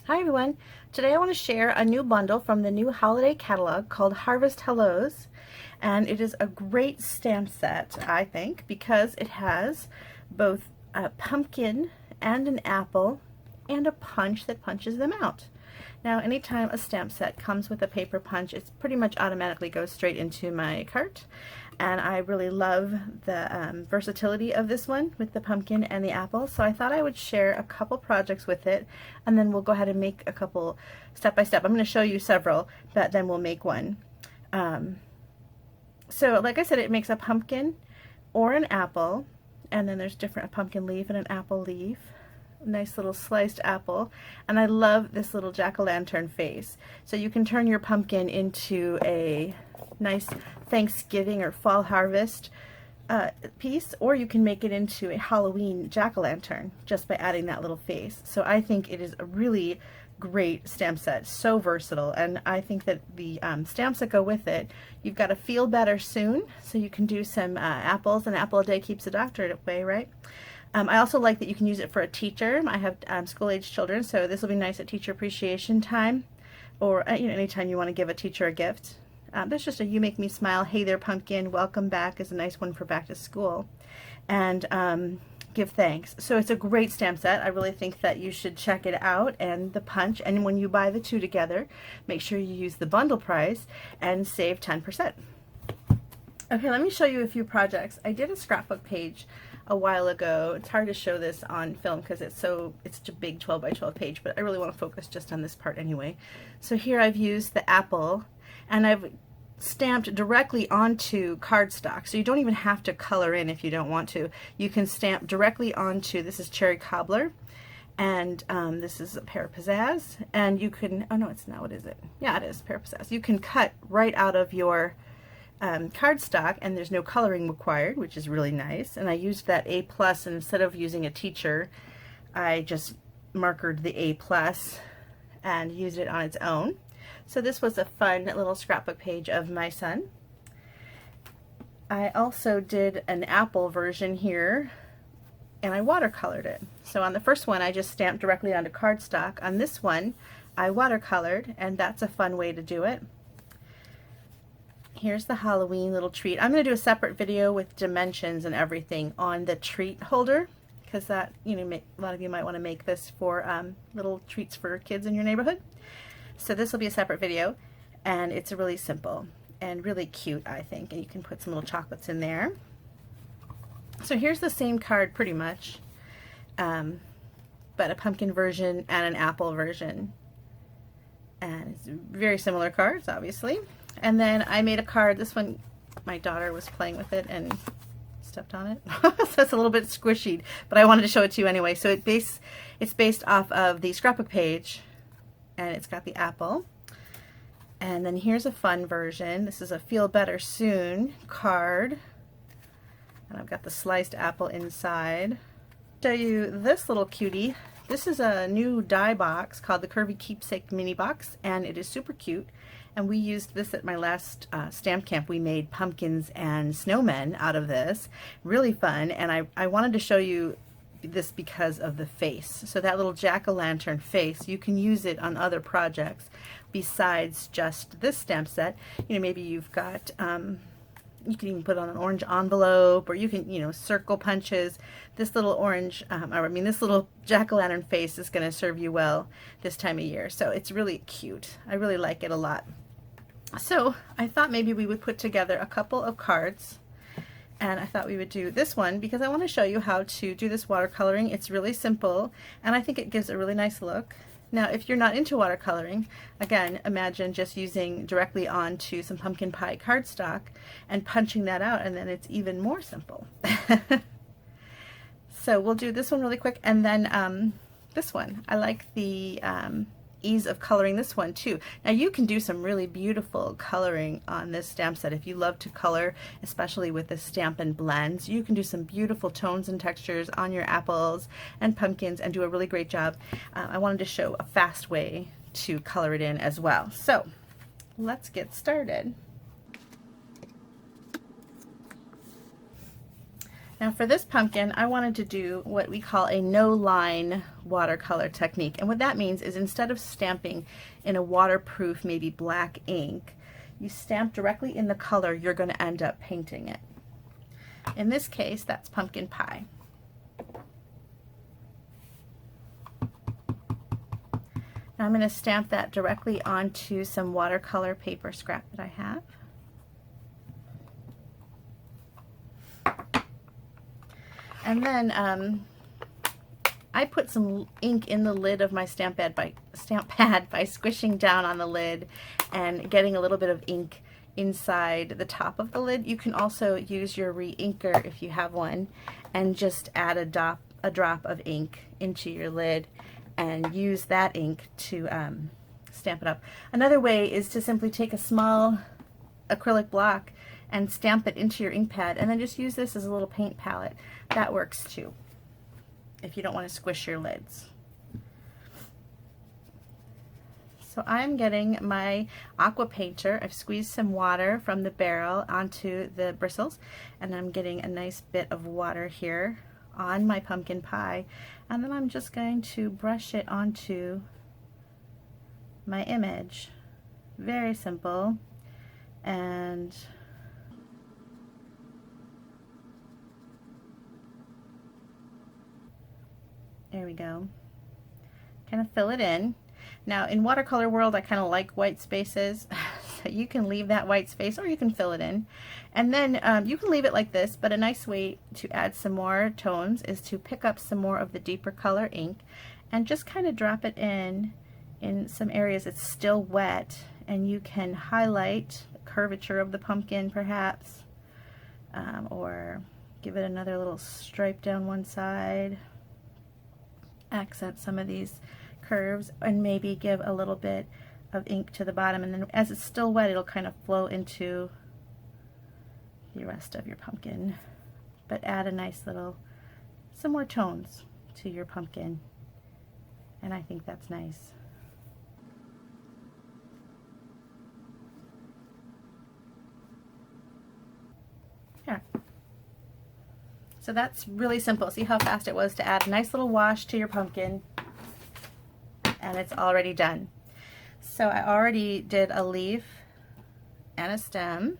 Hi everyone. Today I want to share a new bundle from the new holiday catalog called Harvest Hellos, and it is a great stamp set, I think, because it has both a pumpkin and an apple and a punch that punches them out. Now anytime a stamp set comes with a paper punch, it pretty much automatically goes straight into my cart, and I really love the versatility of this one with the pumpkin and the apple, so I thought I would share a couple projects with it, and then we'll go ahead and make a couple step by step. I'm going to show you several, but then we'll make one. So like I said, it makes a pumpkin or an apple, and then there's different, a pumpkin leaf and an apple leaf. Nice little sliced apple, and I love this little jack-o'-lantern face. So you can turn your pumpkin into a nice Thanksgiving or fall harvest piece, or you can make it into a Halloween jack-o'-lantern just by adding that little face. So I think it is a really great stamp set, so versatile, and I think that the stamps that go with it, you've got to feel better soon, so you can do some apples. An apple a day keeps the doctor away, right? I also like that you can use it for a teacher. I have school-age children, so this will be nice at teacher appreciation time, or anytime you want to give a teacher a gift. There's just a "You Make Me Smile," "Hey There Pumpkin," "Welcome Back" is a nice one for back to school, and give thanks. So it's a great stamp set. I really think that you should check it out, and the punch, and when you buy the two together, make sure you use the bundle price and save 10%. Okay, let me show you a few projects. I did a scrapbook page a while ago. It's hard to show this on film because it's such a big 12 by 12 page, but I really want to focus just on this part anyway. So here I've used the apple, and I've stamped directly onto cardstock, so you don't even have to color in if you don't want to. You can stamp directly onto, this is Cherry Cobbler, and this is a Pear Pizzazz, and you can, oh no, it's not, what is it? Yeah, it is Pear Pizzazz. You can cut right out of your cardstock, and there's no coloring required, which is really nice. And I used that A+, and instead of using a teacher, I just markered the A+ and used it on its own. So this was a fun little scrapbook page of my son. I also did an apple version here, and I watercolored it. So on the first one I just stamped directly onto cardstock. On this one I watercolored, and that's a fun way to do it. Here's the Halloween little treat. I'm going to do a separate video with dimensions and everything on the treat holder, because that, a lot of you might want to make this for little treats for kids in your neighborhood. So this will be a separate video, and it's really simple and really cute, I think, and you can put some little chocolates in there. So here's the same card pretty much, but a pumpkin version and an apple version, and it's very similar cards, obviously. And then I made a card. This one, my daughter was playing with it and stepped on it. So it's a little bit squishy, but I wanted to show it to you anyway. So it's based off of the scrapbook page, and it's got the apple. And then here's a fun version. This is a Feel Better Soon card, and I've got the sliced apple inside. Show you this little cutie. This is a new die box called the Curvy Keepsake Mini Box, and it is super cute. And we used this at my last stamp camp. We made pumpkins and snowmen out of this. Really fun, and I wanted to show you this because of the face. So that little jack-o'-lantern face, you can use it on other projects besides just this stamp set. Maybe you've got, you can even put on an orange envelope, or you can, circle punches. This little orange, this little jack-o'-lantern face is going to serve you well this time of year. So it's really cute. I really like it a lot. So I thought maybe we would put together a couple of cards, and I thought we would do this one because I want to show you how to do this watercoloring. It's really simple, and I think it gives a really nice look. Now, if you're not into watercoloring, again, imagine just using directly onto some pumpkin pie cardstock and punching that out, and then it's even more simple. So we'll do this one really quick, and then this one. I like the ease of coloring this one too. Now you can do some really beautiful coloring on this stamp set if you love to color, especially with the Stampin' Blends. You can do some beautiful tones and textures on your apples and pumpkins and do a really great job. I wanted to show a fast way to color it in as well. So let's get started. Now for this pumpkin, I wanted to do what we call a no-line watercolor technique. And what that means is instead of stamping in a waterproof, maybe black ink, you stamp directly in the color you're going to end up painting it. In this case, that's pumpkin pie. Now I'm going to stamp that directly onto some watercolor paper scrap that I have. And then I put some ink in the lid of my stamp pad by squishing down on the lid and getting a little bit of ink inside the top of the lid. You can also use your re-inker if you have one and just add a drop of ink into your lid and use that ink to stamp it up. Another way is to simply take a small acrylic block and stamp it into your ink pad, and then just use this as a little paint palette. That works too, if you don't want to squish your lids. So I'm getting my aqua painter. I've squeezed some water from the barrel onto the bristles, and I'm getting a nice bit of water here on my pumpkin pie, and then I'm just going to brush it onto my image. Very simple. And there we go. Kind of fill it in. Now in watercolor world, I kind of like white spaces. So you can leave that white space or you can fill it in. And then you can leave it like this, but a nice way to add some more tones is to pick up some more of the deeper color ink and just kind of drop it in some areas it's still wet, and you can highlight the curvature of the pumpkin perhaps, or give it another little stripe down one side. Accent some of these curves and maybe give a little bit of ink to the bottom, and then as it's still wet it'll kind of flow into the rest of your pumpkin, but add a nice little, some more tones to your pumpkin, and I think that's nice. Here. So that's really simple. See how fast it was to add a nice little wash to your pumpkin, and it's already done. So I already did a leaf and a stem.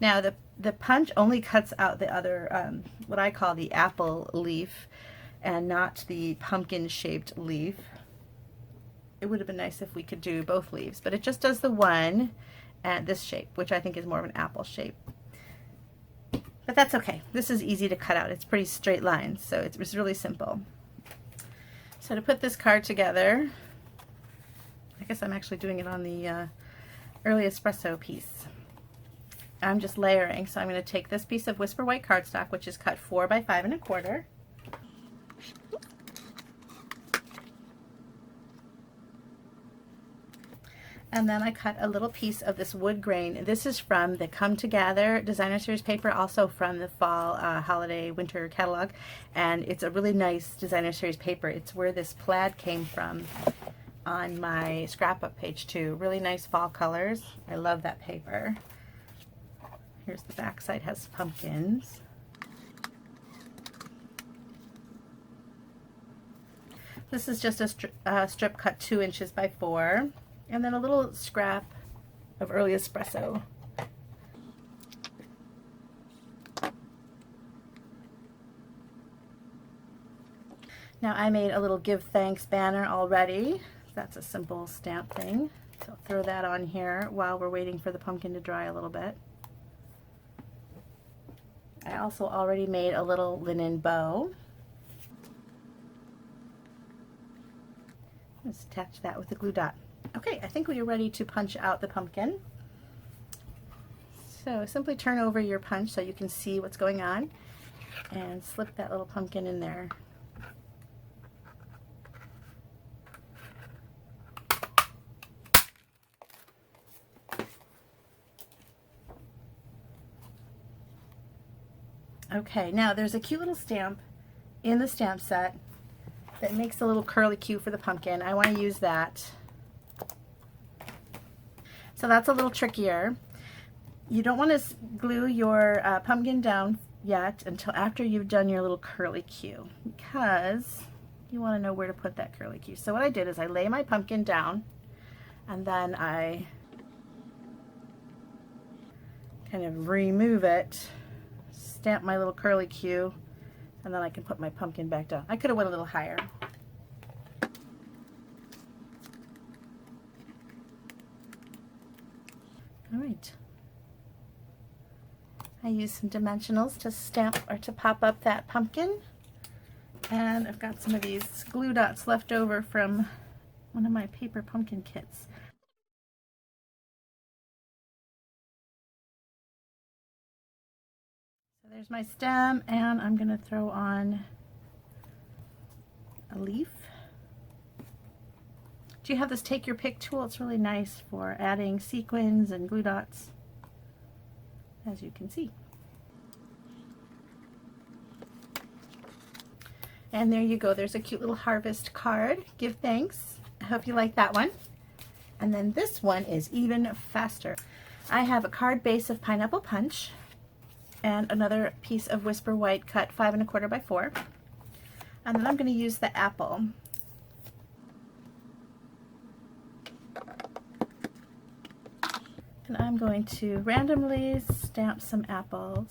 Now the punch only cuts out the other, what I call the apple leaf, and not the pumpkin shaped leaf. It would have been nice if we could do both leaves, but it just does the one and this shape, which I think is more of an apple shape. But that's okay. This is easy to cut out. It's pretty straight lines, so it's really simple. So to put this card together, I guess I'm actually doing it on the early espresso piece. I'm just layering, so I'm going to take this piece of Whisper White cardstock, which is cut 4 by 5 1/4. And then I cut a little piece of this wood grain. This is from the Come Together Designer Series paper, also from the Fall Holiday Winter catalog. And it's a really nice Designer Series paper. It's where this plaid came from on my scrapbook page too. Really nice fall colors. I love that paper. Here's the back side, has pumpkins. This is just a strip cut 2 inches by 4. And then a little scrap of early espresso. Now I made a little give thanks banner already. That's a simple stamp thing. So I'll throw that on here while we're waiting for the pumpkin to dry a little bit. I also already made a little linen bow. Let's attach that with a glue dot. Okay, I think we are ready to punch out the pumpkin. So simply turn over your punch so you can see what's going on and slip that little pumpkin in there. Okay, now there's a cute little stamp in the stamp set that makes a little curly Q for the pumpkin. I want to use that. So that's a little trickier. You don't want to glue your pumpkin down yet until after you've done your little curly Q, because you want to know where to put that curly Q. So what I did is I lay my pumpkin down, and then I kind of remove it, stamp my little curly Q, and then I can put my pumpkin back down. I could have went a little higher. All right. I used some dimensionals to stamp or to pop up that pumpkin. And I've got some of these glue dots left over from one of my paper pumpkin kits. So there's my stem, and I'm going to throw on a leaf. Do you have this take your pick tool? It's really nice for adding sequins and glue dots, as you can see. And there you go. There's a cute little harvest card. Give thanks. I hope you like that one. And then this one is even faster. I have a card base of pineapple punch and another piece of Whisper White cut 5 1/4 by 4. And then I'm going to use the apple. And I'm going to randomly stamp some apples.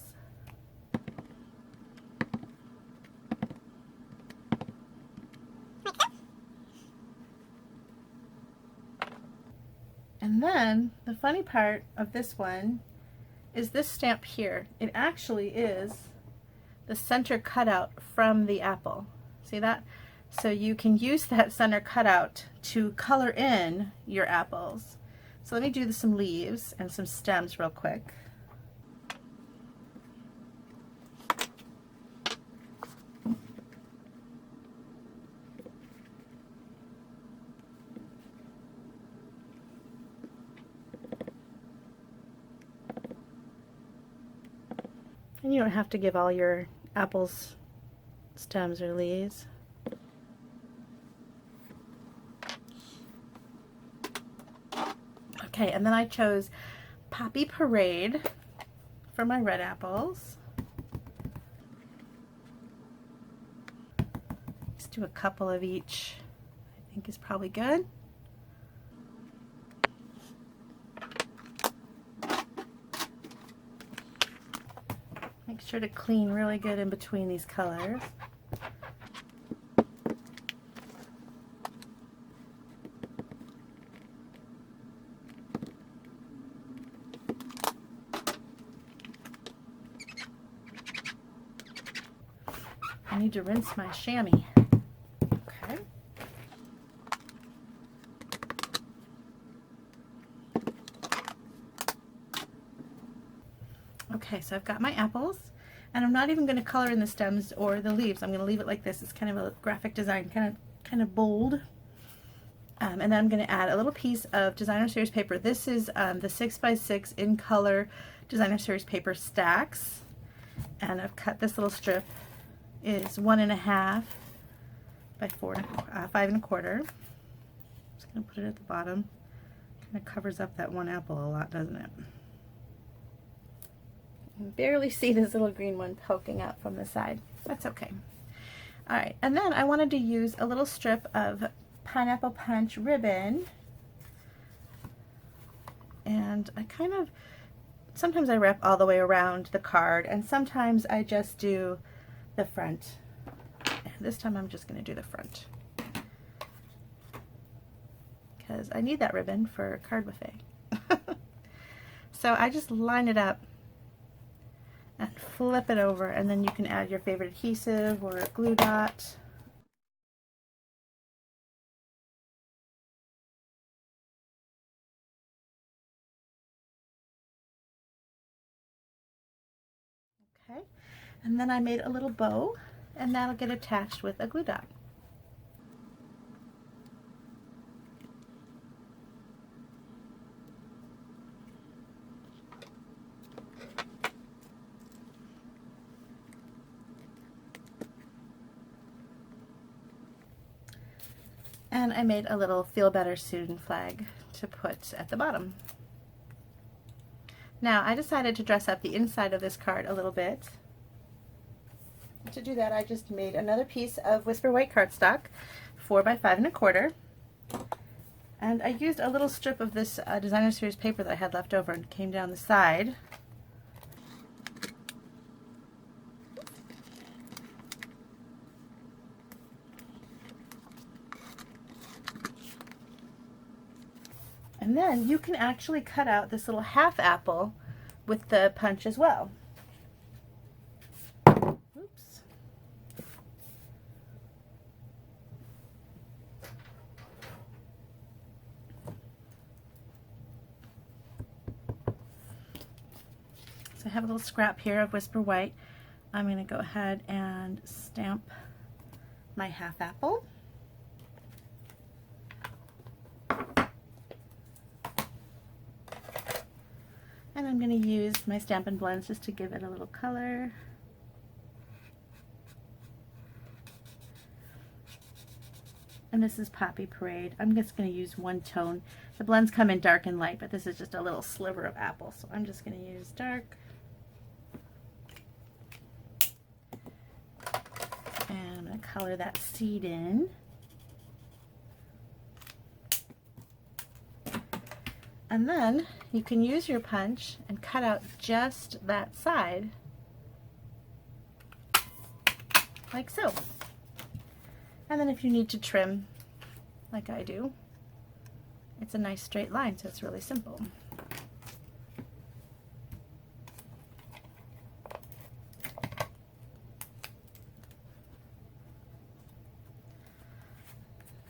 And then the funny part of this one is this stamp here. It actually is the center cutout from the apple. See that? So you can use that center cutout to color in your apples. So let me do some leaves and some stems real quick. And you don't have to give all your apples stems or leaves. Okay, and then I chose Poppy Parade for my red apples. Let's do a couple of each. I think is probably good. Make sure to clean really good in between these colors. I need to rinse my chamois. Okay. Okay, so I've got my apples, and I'm not even going to color in the stems or the leaves. I'm going to leave it like this. It's kind of a graphic design, kind of bold. And then I'm going to add a little piece of designer series paper. This is the 6x6 in color designer series paper stacks, and I've cut this little strip. Is 1 1/2 by 5 1/4. Just going to put it at the bottom. Kind of covers up that one apple a lot, doesn't it? You can barely see this little green one poking out from the side. That's okay. Alright, and then I wanted to use a little strip of pineapple punch ribbon, and I sometimes I wrap all the way around the card, and sometimes I just do the front. And this time I'm just going to do the front because I need that ribbon for card buffet. So I just line it up and flip it over, and then you can add your favorite adhesive or a glue dot. Okay, and then I made a little bow, and that'll get attached with a glue dot. And I made a little Feel Better Soon flag to put at the bottom. Now I decided to dress up the inside of this card a little bit. To do that, I just made another piece of Whisper White cardstock, 4 by 5 1/4. And I used a little strip of this designer series paper that I had left over and came down the side. And then you can actually cut out this little half apple with the punch as well. Oops. So I have a little scrap here of Whisper White. I'm going to go ahead and stamp my half apple. And I'm going to use my Stampin' Blends just to give it a little color. And this is Poppy Parade. I'm just going to use one tone. The blends come in dark and light, but this is just a little sliver of apple, so I'm just going to use dark. And I'm going to color that seed in. And then you can use your punch and cut out just that side, like so. And then if you need to trim, like I do, it's a nice straight line, so it's really simple.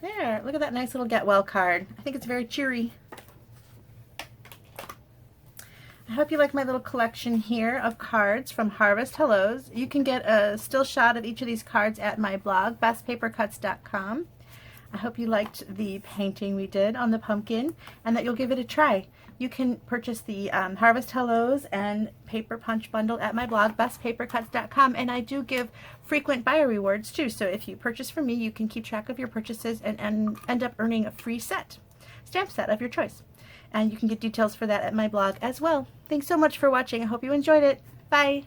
There, look at that nice little Get Well card. I think it's very cheery. I hope you like my little collection here of cards from Harvest Hellos. You can get a still shot of each of these cards at my blog, bestpapercuts.com. I hope you liked the painting we did on the pumpkin and that you'll give it a try. You can purchase the Harvest Hellos and Paper Punch bundle at my blog, bestpapercuts.com, and I do give frequent buyer rewards too, so if you purchase from me, you can keep track of your purchases and end up earning a free stamp set of your choice. And you can get details for that at my blog as well. Thanks so much for watching. I hope you enjoyed it. Bye!